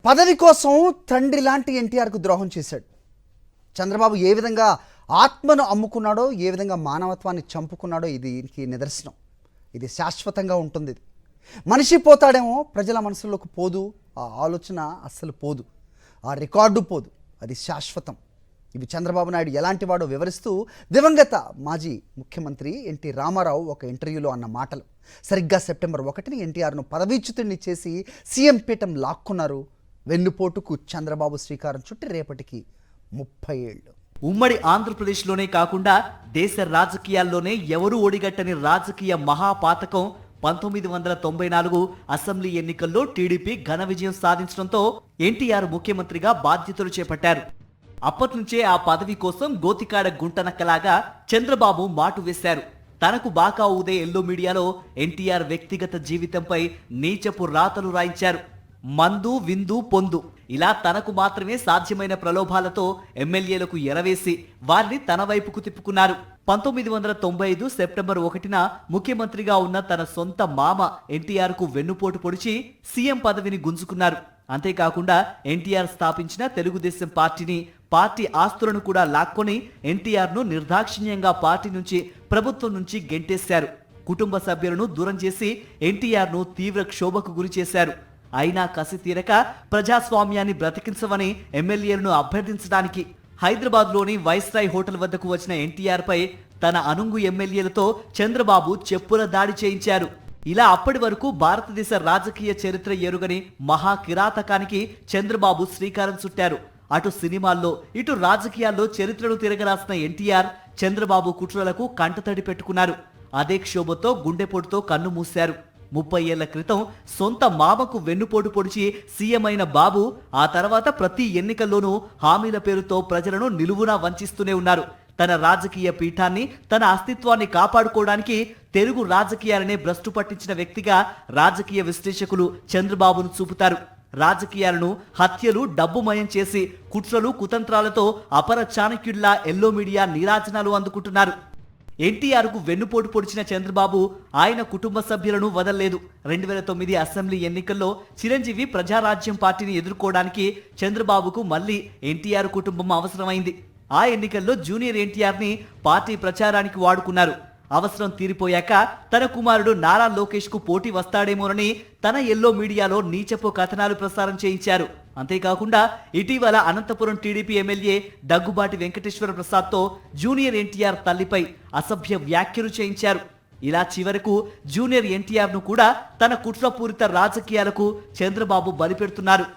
పదవి కోసం తండ్రి లాంటి ఎన్టీఆర్కు ద్రోహం చేశాడు. చంద్రబాబు ఏ విధంగా ఆత్మను అమ్ముకున్నాడో, ఏ విధంగా మానవత్వాన్ని చంపుకున్నాడో దీనికి నిదర్శనం. ఇది శాశ్వతంగా ఉంటుంది. మనిషి పోతాడేమో, ప్రజల మనసులోకి పోదు, ఆ ఆలోచన అస్సలు పోదు, ఆ రికార్డు పోదు, అది శాశ్వతం. ఇవి చంద్రబాబు నాయుడు ఎలాంటి వాడో వివరిస్తూ దివంగత మాజీ ముఖ్యమంత్రి ఎన్టీ రామారావు ఒక ఇంటర్వ్యూలో అన్న మాటలు. సరిగ్గా సెప్టెంబర్ 1ని ఎన్టీఆర్ను పదవీచ్యుతుడిని చేసి సీఎం పీఠం లాక్కున్నారు. వెన్నుపోటుకు చంద్రబాబు శ్రీకారం చుట్టి రేపటికి 30 ఏళ్ళు. ఉమ్మడి ఆంధ్రప్రదేశ్లోనే కాకుండా దేశ రాజకీయాల్లోనే ఎవరూ ఓడిగట్టని రాజకీయ మహాపాతకం 1994 అసెంబ్లీ ఎన్నికల్లో టీడీపీ ఘన విజయం సాధించడంతో ఎన్టీఆర్ ముఖ్యమంత్రిగా బాధ్యతలు చేపట్టారు. అప్పట్నుంచే ఆ పదవి కోసం గోతికాడ గుంటనక్కలాగా చంద్రబాబు మాటు వేశారు. తనకు బాకా ఊదే ఎల్లో మీడియాలో ఎన్టీఆర్ వ్యక్తిగత జీవితంపై నీచపు రాతలు రాయించారు. మందు విందు పొందు ఇలా తనకు మాత్రమే సాధ్యమైన ప్రలోభాలతో ఎమ్మెల్యేలకు ఎరవేసి వారిని తన వైపుకు తిప్పుకున్నారు. 1995 సెప్టెంబర్ 1న ముఖ్యమంత్రిగా ఉన్న తన సొంత మామ ఎన్టీఆర్ కు వెన్నుపోటు పొడిచి సీఎం పదవిని గుంజుకున్నారు. అంతేకాకుండా ఎన్టీఆర్ స్థాపించిన తెలుగుదేశం పార్టీని, పార్టీ ఆస్తులను కూడా లాక్కొని ఎన్టీఆర్ ను నిర్దాక్షిణ్యంగా పార్టీ నుంచి, ప్రభుత్వం నుంచి గెంటేశారు. కుటుంబ సభ్యులను దూరం చేసి ఎన్టీఆర్ ను తీవ్ర క్షోభకు గురి చేశారు. అయినా కసి తీరక ప్రజాస్వామ్యాన్ని బ్రతికించమని ఎమ్మెల్యేలను అభ్యర్థించడానికి హైదరాబాద్లోని వైస్రాయ్ హోటల్ వద్దకు వచ్చిన ఎన్టీఆర్ పై తన అనుంగు ఎమ్మెల్యేలతో చంద్రబాబు చెప్పుల దాడి చేయించారు. ఇలా అప్పటి వరకు భారతదేశ రాజకీయ చరిత్ర ఎరుగని మహా కిరాతకానికి చంద్రబాబు శ్రీకారం చుట్టారు. అటు సినిమాల్లో, ఇటు రాజకీయాల్లో చరిత్రను తిరగరాసిన ఎన్టీఆర్ చంద్రబాబు కుట్రలకు కంటతడి పెట్టుకున్నారు. అదే క్షోభతో గుండెపోటుతో కన్ను మూశారు. 30 ఏళ్ల క్రితం సొంత మామకు వెన్నుపోటు పొడిచి సీఎం అయిన బాబు ఆ తర్వాత ప్రతి ఎన్నికల్లోనూ హామీల పేరుతో ప్రజలను నిలువునా వంచిస్తూనే ఉన్నారు. తన రాజకీయ పీఠాన్ని, తన అస్తిత్వాన్ని కాపాడుకోవడానికి తెలుగు రాజకీయాలనే భ్రష్టు పట్టించిన వ్యక్తిగా రాజకీయ విశ్లేషకులు చంద్రబాబును చూపుతారు. రాజకీయాలను హత్యలు, డబ్బుమయం చేసి కుట్రలు, కుతంత్రాలతో అపర చాణక్యుడిలా ఎల్లో మీడియా నీరాజనాలు అందుకుంటున్నారు. ఎన్టీఆర్ కు వెన్నుపోటు పొడిచిన చంద్రబాబు ఆయన కుటుంబ సభ్యులను వదలలేదు. 2009 అసెంబ్లీ ఎన్నికల్లో చిరంజీవి ప్రజారాజ్యం పార్టీని ఎదుర్కోవడానికి చంద్రబాబుకు మళ్లీ ఎన్టీఆర్ కుటుంబం అవసరమైంది. ఆ ఎన్నికల్లో జూనియర్ ఎన్టీఆర్ ని పార్టీ ప్రచారానికి వాడుకున్నారు. అవసరం తీరిపోయాక తన కుమారుడు నారా లోకేష్ కు పోటీ వస్తాడేమోనని తన ఎల్లో మీడియాలో నీచపు కథనాలు ప్రసారం చేయించారు. అంతేకాకుండా ఇటీవల అనంతపురం టీడీపీ ఎమ్మెల్యే దగ్గుబాటి వెంకటేశ్వర ప్రసాద్ తో జూనియర్ ఎన్టీఆర్ తల్లిపై అసభ్య వ్యాఖ్యలు చేయించారు. ఇలా చివరకు జూనియర్ ఎన్టీఆర్ ను కూడా తన కుట్రపూరిత రాజకీయాలకు చంద్రబాబు బలిపెడుతున్నారు.